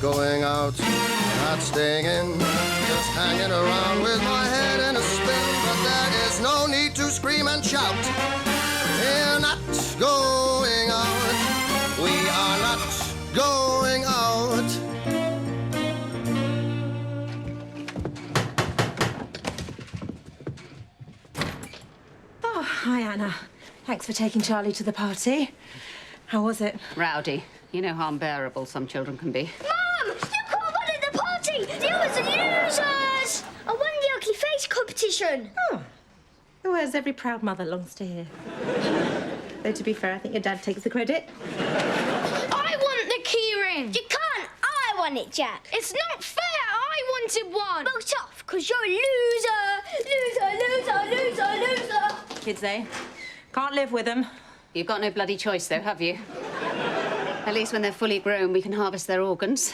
going out, not staying in, just hanging around with my head in a spin. But there is no need to scream and shout. We're not going out. We are not going out. Oh, hi, Anna. Thanks for taking Charlie to the party. How was it? Rowdy. You know how unbearable some children can be. Mum! You can't win at the party! The others are losers! I won the ugly face competition. Oh. Well, as every proud mother longs to hear. Though, to be fair, I think your dad takes the credit. I want the keyring! You can't! I want it, Jack. It's not fair! I wanted one! Bolt off, because you're a loser! Loser, loser, loser, loser! Kids, eh? Can't live with them. You've got no bloody choice, though, have you? At least when they're fully grown, we can harvest their organs.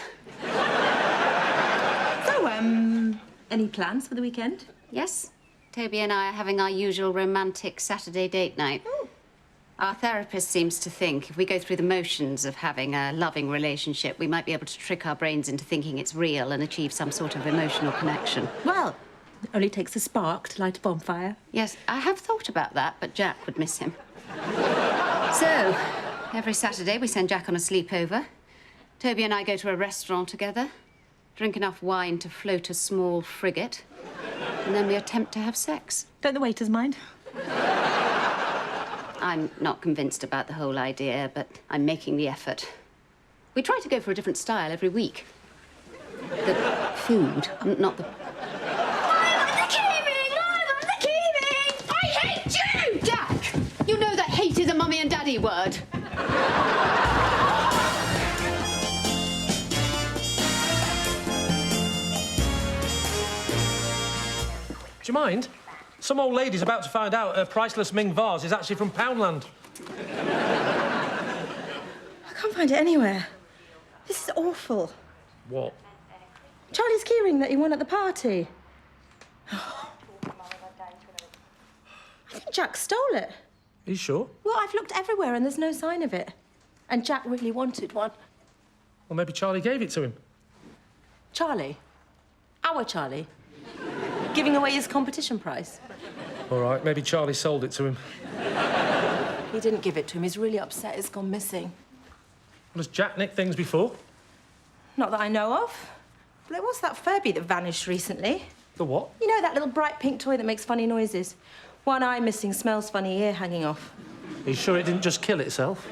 So, any plans for the weekend? Yes. Toby and I are having our usual romantic Saturday date night. Ooh. Our therapist seems to think if we go through the motions of having a loving relationship, we might be able to trick our brains into thinking it's real and achieve some sort of emotional connection. Well, it only takes a spark to light a bonfire. Yes, I have thought about that, but Jack would miss him. So, every Saturday we send Jack on a sleepover. Toby and I go to a restaurant together, drink enough wine to float a small frigate, and then we attempt to have sex. Don't the waiters mind? I'm not convinced about the whole idea, but I'm making the effort. We try to go for a different style every week. The food, not the... I want the keyring! I want the keyring! I hate you! Jack! You know that hate is a mummy and daddy word. Do you mind? Some old lady's about to find out her priceless Ming vase is actually from Poundland. I can't find it anywhere. This is awful. What? Charlie's keyring that he won at the party. I think Jack stole it. Are you sure? Well, I've looked everywhere and there's no sign of it. And Jack really wanted one. Well, maybe Charlie gave it to him. Charlie? Our Charlie? Giving away his competition prize? All right, maybe Charlie sold it to him. He didn't give it to him. He's really upset it's gone missing. Well, has Jack nicked things before? Not that I know of. But there was that Furby that vanished recently. The what? You know, that little bright pink toy that makes funny noises? One eye missing, smells funny, ear hanging off. Are you sure it didn't just kill itself?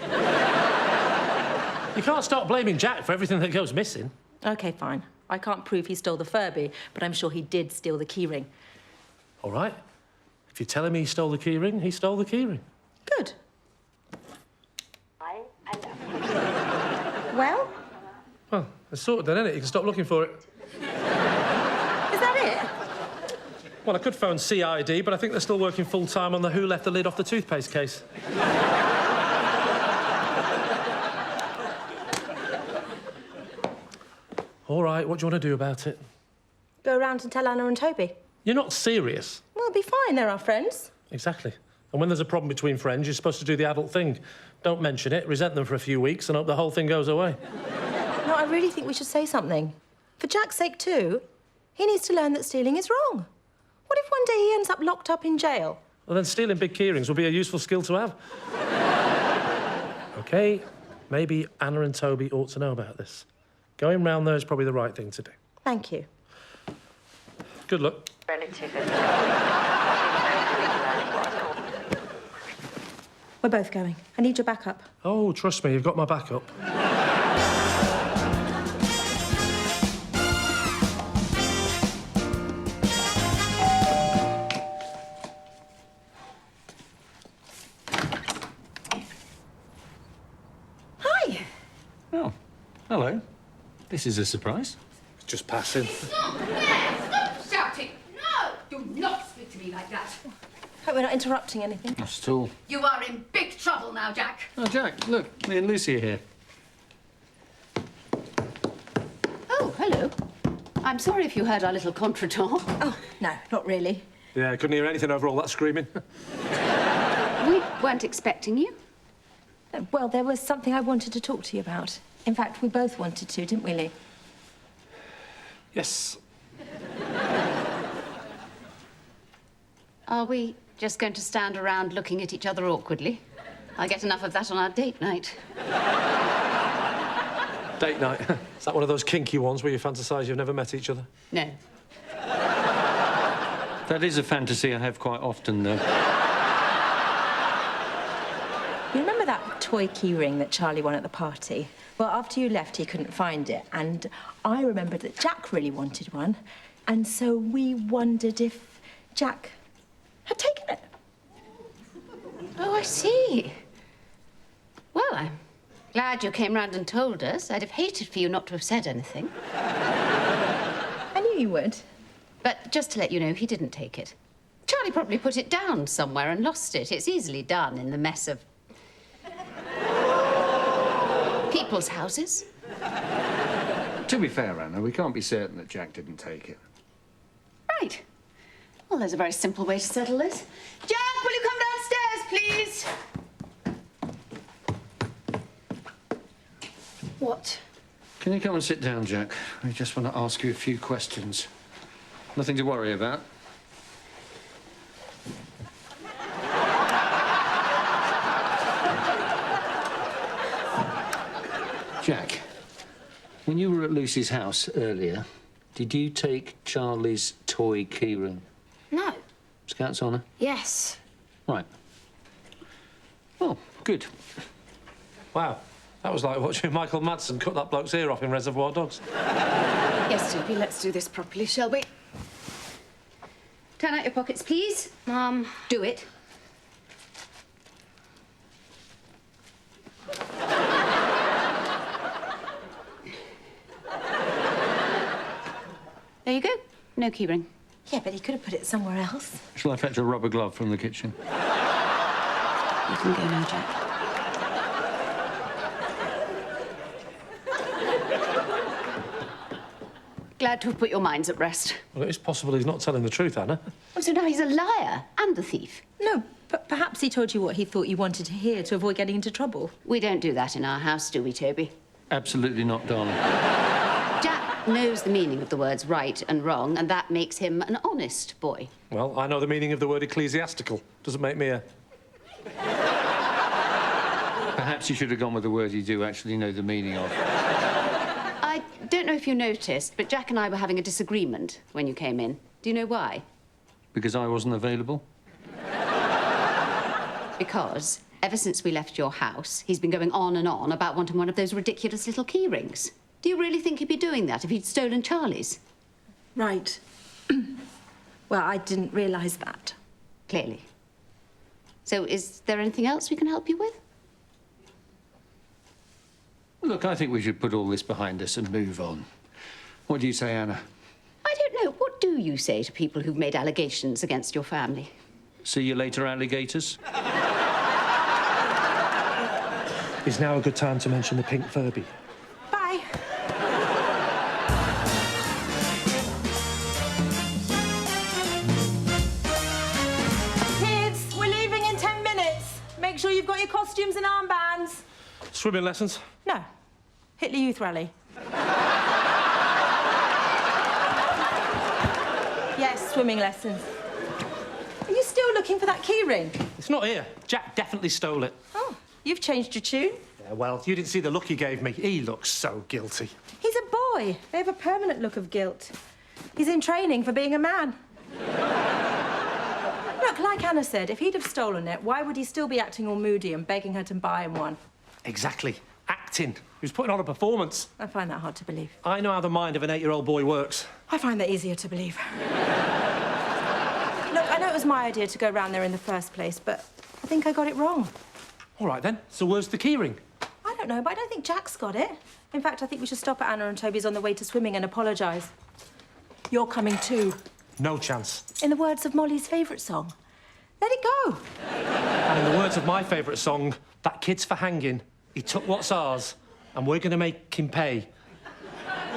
You can't start blaming Jack for everything that goes missing. OK, fine. I can't prove he stole the Furby, but I'm sure he did steal the keyring. All right. If you're telling me he stole the keyring, he stole the keyring. Good. Well? Well, it's sorted then, isn't it? You can stop looking for it. Is that it? Well, I could phone CID, but I think they're still working full-time on the who left the lid off the toothpaste case. All right, what do you want to do about it? Go around and tell Anna and Toby. You're not serious. Well, it'll be fine. They're our friends. Exactly. And when there's a problem between friends, you're supposed to do the adult thing. Don't mention it, resent them for a few weeks, and hope the whole thing goes away. No, I really think we should say something. For Jack's sake, too. He needs to learn that stealing is wrong. What if one day he ends up locked up in jail? Well, then stealing big keyrings will be a useful skill to have. OK, maybe Anna and Toby ought to know about this. Going round there is probably the right thing to do. Thank you. Good luck. We're both going. I need your backup. Oh, trust me, you've got my backup. Hi. Oh, hello. This is a surprise. Just passing. Stop there! Stop shouting! No! Do not speak to me like that. Hope we're not interrupting anything. Not at all. You are in big trouble now, Jack. Oh, Jack, look, me and Lucy are here. Oh, hello. I'm sorry if you heard our little contretemps. Oh, no, not really. Yeah, I couldn't hear anything over all that screaming. We weren't expecting you. Well, there was something I wanted to talk to you about. In fact, we both wanted to, didn't we, Lee? Yes. Are we just going to stand around looking at each other awkwardly? I'll get enough of that on our date night. Date night. Is that one of those kinky ones where you fantasise you've never met each other? No. That is a fantasy I have quite often, though. You remember that toy keyring that Charlie won at the party? Well, after you left, he couldn't find it. And I remembered that Jack really wanted one. And so we wondered if Jack had taken it. Oh, I see. Well, I'm glad you came round and told us. I'd have hated for you not to have said anything. I knew you would. But just to let you know, he didn't take it. Charlie probably put it down somewhere and lost it. It's easily done in the mess of people's houses. To be fair, Anna, we can't be certain that Jack didn't take it. Right. Well, there's a very simple way to settle this. Jack, will you come downstairs, please? What? Can you come and sit down, Jack? I just want to ask you a few questions. Nothing to worry about. Jack, when you were at Lucy's house earlier, did you take Charlie's toy keyring? No. Scout's honour? Yes. Right. Well, good. Wow. That was like watching Michael Madsen cut that bloke's ear off in Reservoir Dogs. Yes, Toby, let's do this properly, shall we? Turn out your pockets, please. Mum. Do it. There you go. No keyring. Yeah, but he could have put it somewhere else. Shall I fetch a rubber glove from the kitchen? You can go now, Jack. Glad to have put your minds at rest. Well, it is possible he's not telling the truth, Anna. Oh, so now he's a liar and a thief. No, but perhaps he told you what he thought you wanted to hear to avoid getting into trouble. We don't do that in our house, do we, Toby? Absolutely not, darling. Jack knows the meaning of the words right and wrong, and that makes him an honest boy. Well, I know the meaning of the word ecclesiastical. Doesn't make me a... Perhaps you should have gone with the word you do actually know the meaning of. I don't know if you noticed, but Jack and I were having a disagreement when you came in. Do you know why? Because I wasn't available? Because ever since we left your house, he's been going on and on about wanting one of those ridiculous little key rings. Do you really think he'd be doing that if he'd stolen Charlie's? Right. Well, I didn't realise that. Clearly. So is there anything else we can help you with? Look, I think we should put all this behind us and move on. What do you say, Anna? I don't know. What do you say to people who've made allegations against your family? See you later, alligators. Is now a good time to mention the pink Furby? Bye. Kids, we're leaving in 10 minutes. Make sure you've got your costumes and armbands. Swimming lessons? No. Hitler Youth Rally. Yes, swimming lessons. Are you still looking for that key ring? It's not here. Jack definitely stole it. Oh, you've changed your tune. Yeah, well, you didn't see the look he gave me. He looks so guilty. He's a boy. They have a permanent look of guilt. He's in training for being a man. Look, like Anna said, if he'd have stolen it, why would he still be acting all moody and begging her to buy him one? Exactly. Acting. He was putting on a performance. I find that hard to believe. I know how the mind of an 8-year-old boy works. I find that easier to believe. Look, I know it was my idea to go round there in the first place, but I think I got it wrong. All right, then. So where's the keyring? I don't know, but I don't think Jack's got it. In fact, I think we should stop at Anna and Toby's on the way to swimming and apologise. You're coming too. No chance. In the words of Molly's favourite song, let it go. And in the words of my favourite song, that kid's for hanging. He took what's ours, and we're going to make him pay.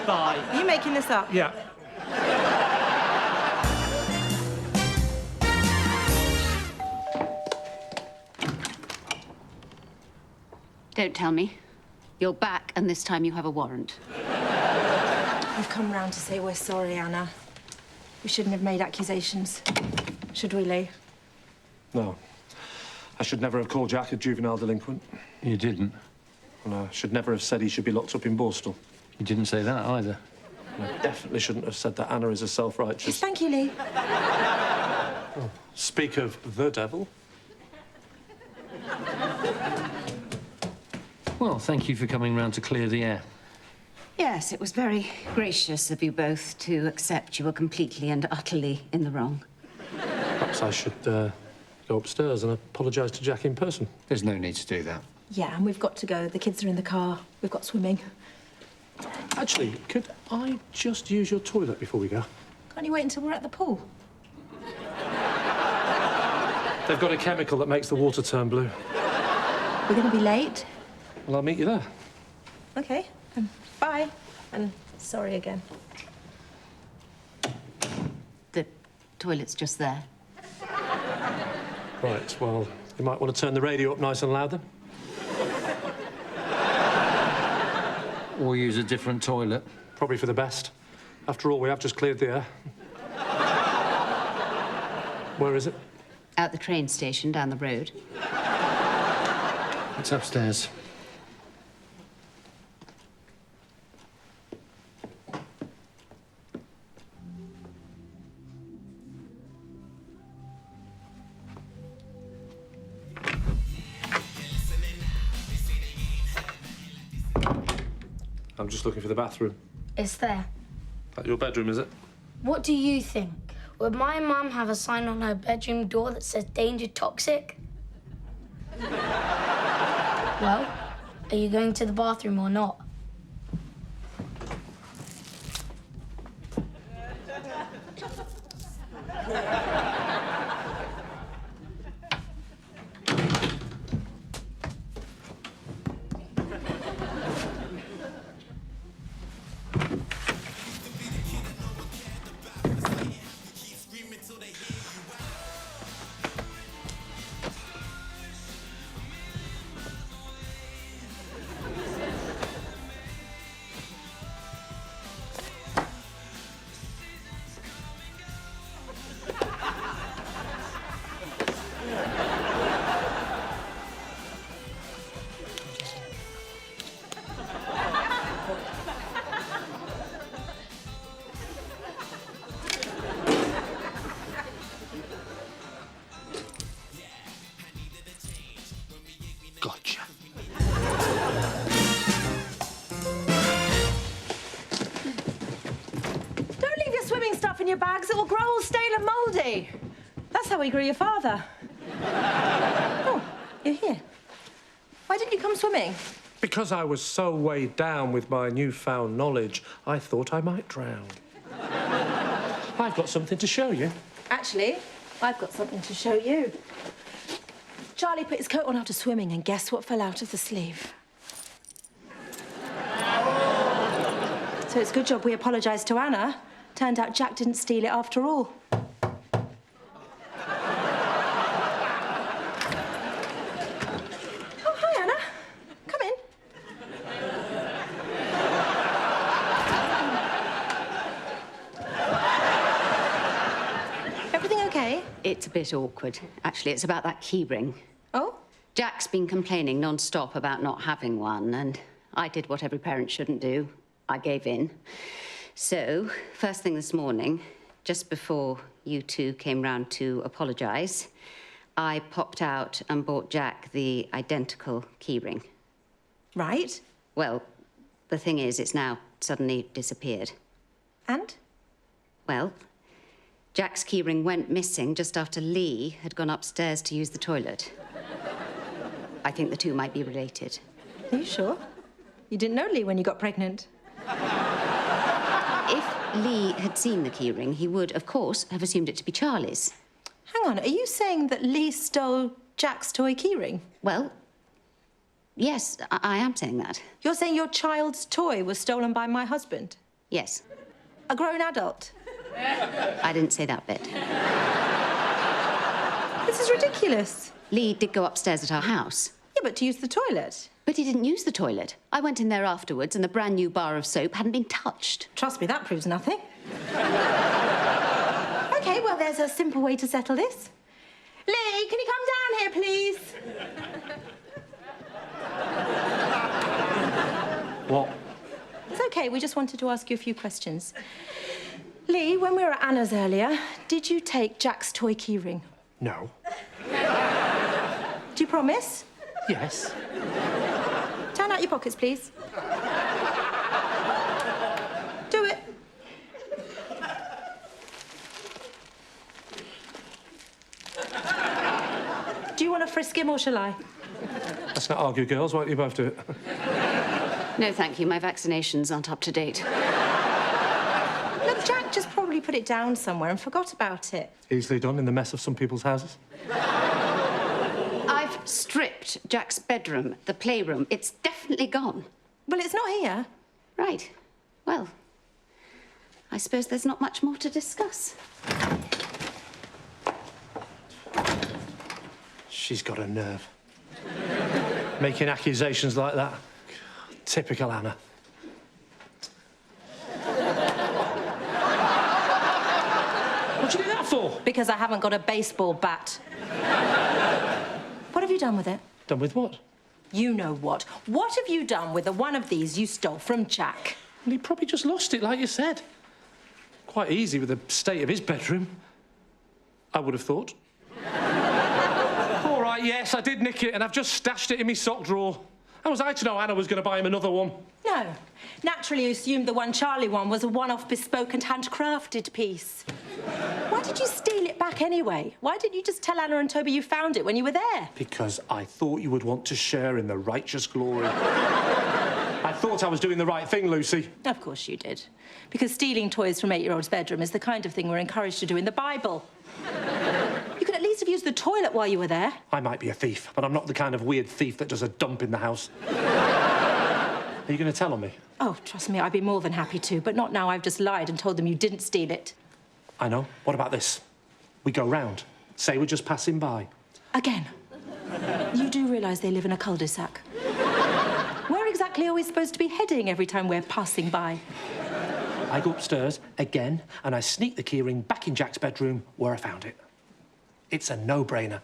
Bye. Are you making this up? Yeah. Don't tell me. You're back, and this time you have a warrant. We've come round to say we're sorry, Anna. We shouldn't have made accusations. Should we, Lee? No. I should never have called Jack a juvenile delinquent. You didn't. And I should never have said he should be locked up in Borstal. You didn't say that either. And I definitely shouldn't have said that Anna is a self-righteous... Thank you, Lee. Oh, speak of the devil. Well, thank you for coming round to clear the air. Yes, it was very gracious of you both to accept you were completely and utterly in the wrong. Perhaps I should go upstairs and apologise to Jack in person. There's no need to do that. Yeah, and we've got to go. The kids are in the car. We've got swimming. Actually, could I just use your toilet before we go? Can't you wait until we're at the pool? They've got a chemical that makes the water turn blue. We're going to be late. Well, I'll meet you there. OK. Bye. And sorry again. The toilet's just there. Right, well, you might want to turn the radio up nice and loud then. Or use a different toilet. Probably for the best. After all, we have just cleared the air. Where is it? At the train station down the road. It's upstairs. I'm just looking for the bathroom. It's there. That your bedroom, is it? What do you think? Would my mum have a sign on her bedroom door that says danger toxic? Well, are you going to the bathroom or not? Gotcha. Don't leave your swimming stuff in your bags. It will grow all stale and mouldy. That's how we grew your father. Oh, you're here. Why didn't you come swimming? Because I was so weighed down with my newfound knowledge, I thought I might drown. I've got something to show you. Actually, I've got something to show you. Charlie put his coat on after swimming, and guess what fell out of the sleeve? So it's a good job we apologised to Anna. Turned out Jack didn't steal it after all. Oh, hi, Anna. Come in. Everything okay? It's a bit awkward. Actually, it's about that key ring. Oh? Jack's been complaining non-stop about not having one, and I did what every parent shouldn't do. I gave in. So, first thing this morning, just before you two came round to apologise, I popped out and bought Jack the identical key ring. Right. Well, the thing is, it's now suddenly disappeared. And? Well, Jack's key ring went missing just after Lee had gone upstairs to use the toilet. I think the two might be related. Are you sure? You didn't know Lee when you got pregnant. If Lee had seen the key ring, he would, of course, have assumed it to be Charlie's. Hang on, are you saying that Lee stole Jack's toy keyring? Well, yes, I am saying that. You're saying your child's toy was stolen by my husband? Yes. A grown adult? I didn't say that bit. This is ridiculous. Lee did go upstairs at our house. Yeah, but to use the toilet. But he didn't use the toilet. I went in there afterwards and the brand new bar of soap hadn't been touched. Trust me, that proves nothing. OK, well, there's a simple way to settle this. Lee, can you come down here, please? What? It's OK, we just wanted to ask you a few questions. Lee, when we were at Anna's earlier, did you take Jack's toy keyring? No. Do you promise? Yes. Turn out your pockets, please. Do it. Do you want to frisk him or shall I? Let's not argue, girls. Why don't you both do it? No, thank you. My vaccinations aren't up to date. Look, Jack just probably put it down somewhere and forgot about it. Easily done in the mess of some people's houses. I've stripped Jack's bedroom, the playroom. It's definitely gone. Well, it's not here. Right. Well, I suppose there's not much more to discuss. She's got a nerve. Making accusations like that. Typical Anna. What'd you do that for? Because I haven't got a baseball bat. What have you done with it? Done with what? You know what. What have you done with the one of these you stole from Jack? Well, he probably just lost it, like you said. Quite easy with the state of his bedroom. I would have thought. All right, yes, I did nick it, and I've just stashed it in my sock drawer. How was I to know Anna was going to buy him another one? No. Naturally, you assumed the one Charlie won was a one-off bespoke and handcrafted piece. Why did you steal it back anyway? Why didn't you just tell Anna and Toby you found it when you were there? Because I thought you would want to share in the righteous glory. I thought I was doing the right thing, Lucy. Of course you did. Because stealing toys from 8-year-olds' bedroom is the kind of thing we're encouraged to do in the Bible. You could at least have used the toilet while you were there. I might be a thief, but I'm not the kind of weird thief that does a dump in the house. Are you going to tell on me? Oh, trust me, I'd be more than happy to, but not now I've just lied and told them you didn't steal it. I know. What about this? We go round. Say we're just passing by. Again. You do realise they live in a cul-de-sac. Where exactly are we supposed to be heading every time we're passing by? I go upstairs again and I sneak the keyring back in Jack's bedroom where I found it. It's a no-brainer.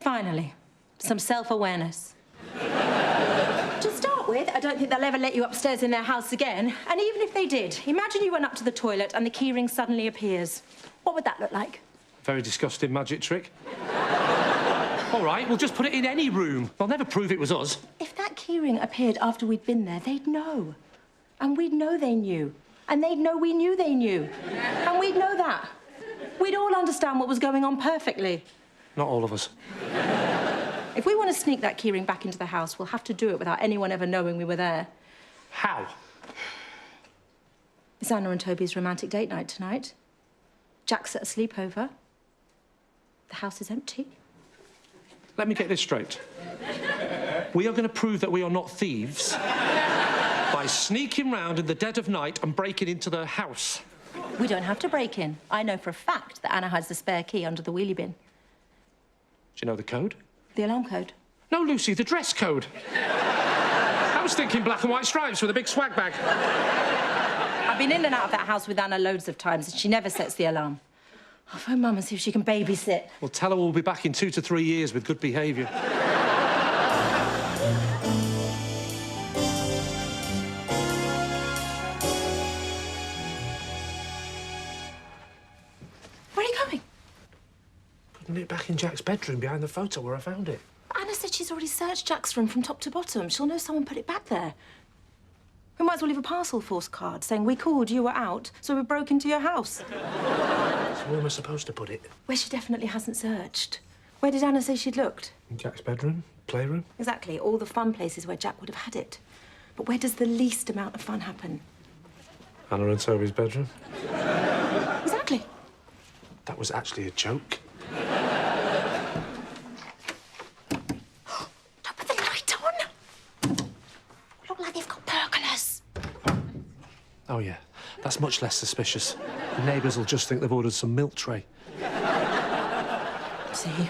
Finally, some self-awareness. To start with, I don't think they'll ever let you upstairs in their house again. And even if they did, imagine you went up to the toilet and the keyring suddenly appears. What would that look like? Very disgusting magic trick. All right, we'll just put it in any room. They'll never prove it was us. If that keyring appeared after we'd been there, they'd know. And we'd know they knew. And they'd know we knew they knew. And we'd know that. We'd all understand what was going on perfectly. Not all of us. If we want to sneak that keyring back into the house, we'll have to do it without anyone ever knowing we were there. How? It's Anna and Toby's romantic date night tonight. Jack's at a sleepover. The house is empty. Let me get this straight. We are going to prove that we are not thieves by sneaking round in the dead of night and breaking into the house. We don't have to break in. I know for a fact that Anna has the spare key under the wheelie bin. Do you know the code? The alarm code. No, Lucy, the dress code. I was thinking black and white stripes with a big swag bag. I've been in and out of that house with Anna loads of times and she never sets the alarm. I'll phone Mum and see if she can babysit. Well, tell her we'll be back in 2 to 3 years with good behaviour. Where are you going? Putting it back in Jack's bedroom behind the photo where I found it. Anna said she's already searched Jack's room from top to bottom. She'll know someone put it back there. We might as well leave a parcel force card saying we called, you were out, so we broke into your house. So where am I supposed to put it? Where she definitely hasn't searched. Where did Anna say she'd looked? In Jack's bedroom? Playroom? Exactly, all the fun places where Jack would have had it. But where does the least amount of fun happen? Anna and Toby's bedroom? Exactly. That was actually a joke. Don't put the light on. Look like they've got burglars. Oh, yeah. That's much less suspicious. The neighbours will just think they've ordered some milk tray. See, you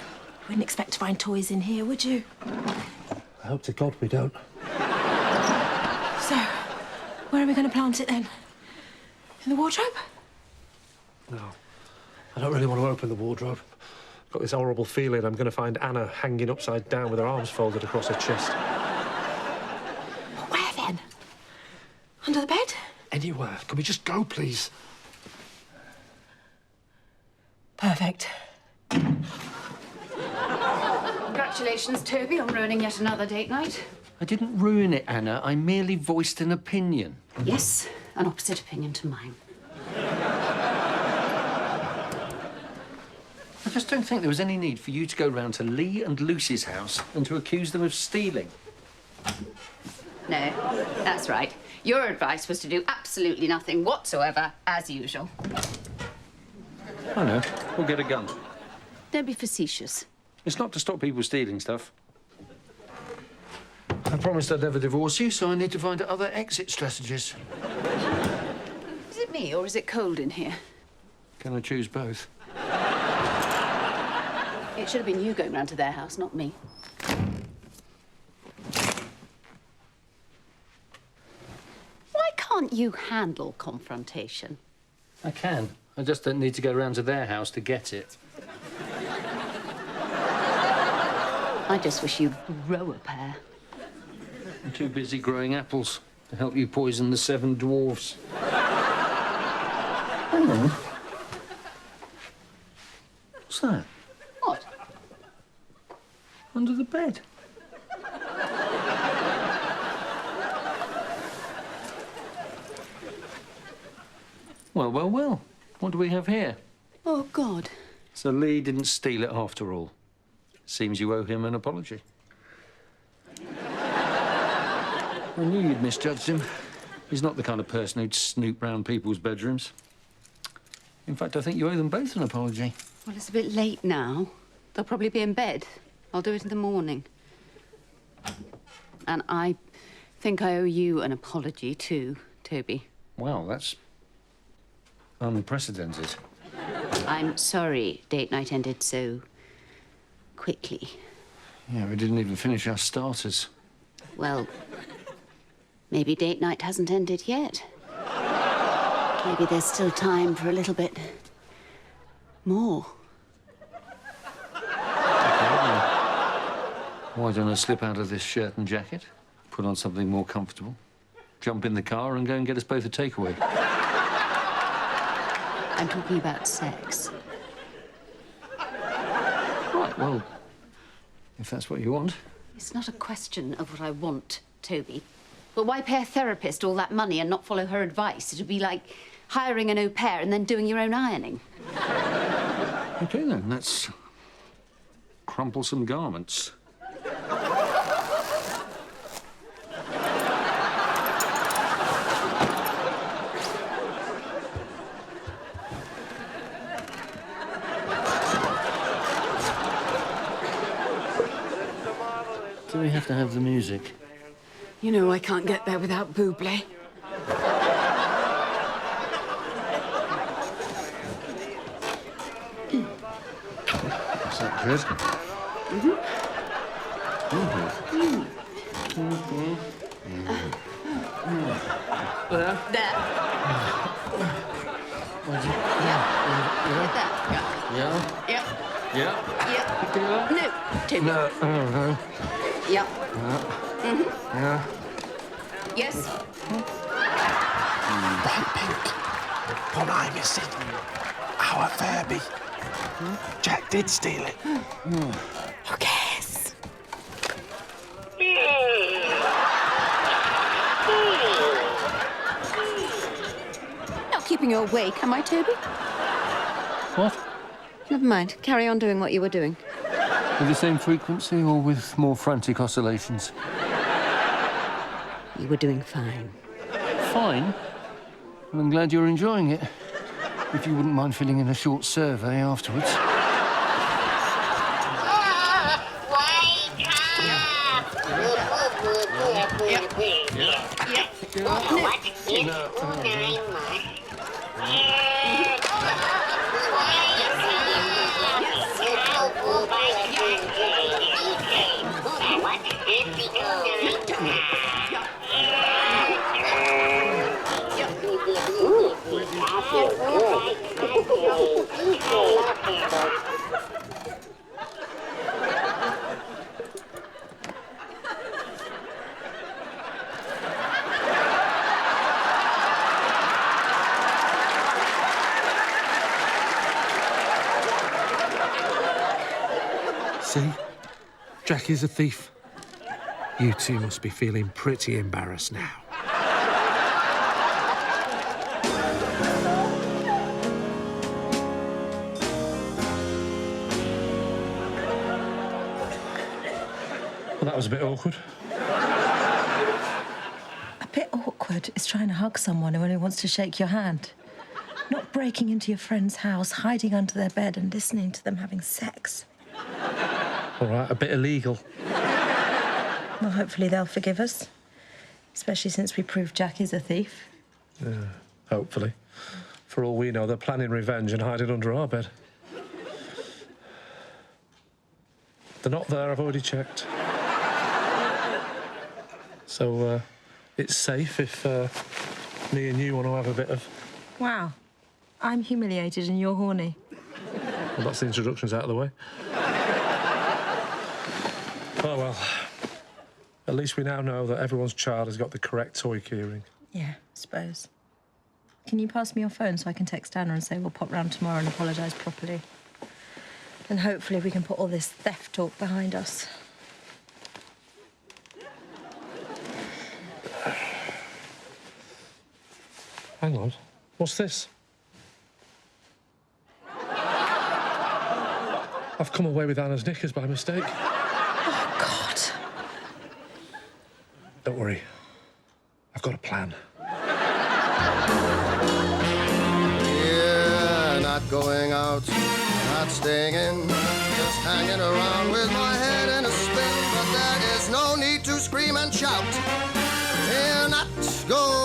wouldn't expect to find toys in here, would you? I hope to God we don't. are we going to plant it then? In the wardrobe? No. I don't really want to open the wardrobe. I've got this horrible feeling I'm going to find Anna hanging upside down with her arms folded across her chest. Where then? Under the bed? Anywhere. Can we just go, please? Perfect. Congratulations, Toby, on ruining yet another date night. I didn't ruin it, Anna. I merely voiced an opinion. Yes, an opposite opinion to mine. I just don't think there was any need for you to go round to Lee and Lucy's house and to accuse them of stealing. No, that's right. Your advice was to do absolutely nothing whatsoever, as usual. I know. We'll get a gun. Don't be facetious. It's not to stop people stealing stuff. I promised I'd never divorce you, so I need to find other exit strategies. Is it me, or is it cold in here? Can I choose both? It should have been you going round to their house, not me. Why can't you handle confrontation? I can. I just don't need to go round to their house to get it. I just wish you'd grow a pair. I'm too busy growing apples to help you poison the 7 dwarfs. Hang on. What's that? What? Under the bed. Well, well, well. What do we have here? Oh, God. So Lee didn't steal it after all. Seems you owe him an apology. I knew you'd misjudged him. He's not the kind of person who'd snoop round people's bedrooms. In fact, I think you owe them both an apology. Well, it's a bit late now. They'll probably be in bed. I'll do it in the morning. And I think I owe you an apology, too, Toby. Well, that's unprecedented. I'm sorry date night ended so quickly. Yeah, we didn't even finish our starters. Well, maybe date night hasn't ended yet. Maybe there's still time for a little bit more. Why don't I slip out of this shirt and jacket, put on something more comfortable, jump in the car and go and get us both a takeaway? I'm talking about sex. Right, well, if that's what you want. It's not a question of what I want, Toby. But why pay a therapist all that money and not follow her advice? It'd be like hiring an au pair and then doing your own ironing. OK, then, let's crumple some garments. Do we have to have the music? You know I can't get there without Bublé. Is that good? Mm-hmm. There. Yeah. Yep. Yeah. Yep. Yeah. No, Toby. No. No. Yep. Yeah. Yes. Bright pink. What am I missing? Our Furby. Jack did steal it. Who cares? Not keeping you awake, am I, Toby? What? Never mind. Carry on doing what you were doing. With the same frequency or with more frantic oscillations? You were doing fine. Fine. Well, I'm glad you're enjoying it. If you wouldn't mind filling in a short survey afterwards. See? Jack is a thief. You two must be feeling pretty embarrassed now. Well, that was a bit awkward. A bit awkward is trying to hug someone who only wants to shake your hand. Not breaking into your friend's house, hiding under their bed and listening to them having sex. All right, a bit illegal. Well, hopefully they'll forgive us. Especially since we proved Jack is a thief. Yeah, hopefully. For all we know, they're planning revenge and hiding under our bed. They're not there, I've already checked. So, it's safe if me and you want to have a bit of... Wow. I'm humiliated and you're horny. Well, that's the introductions out of the way. Oh, well. At least we now know that everyone's child has got the correct toy keyring. Yeah, I suppose. Can you pass me your phone so I can text Anna and say we'll pop round tomorrow and apologise properly? And hopefully we can put all this theft talk behind us. Hang on. What's this? I've come away with Anna's knickers by mistake. Oh, God. Don't worry. I've got a plan. Yeah, not going out, not staying in, just hanging around with my head in a spin. But there is no need to scream and shout. We're not going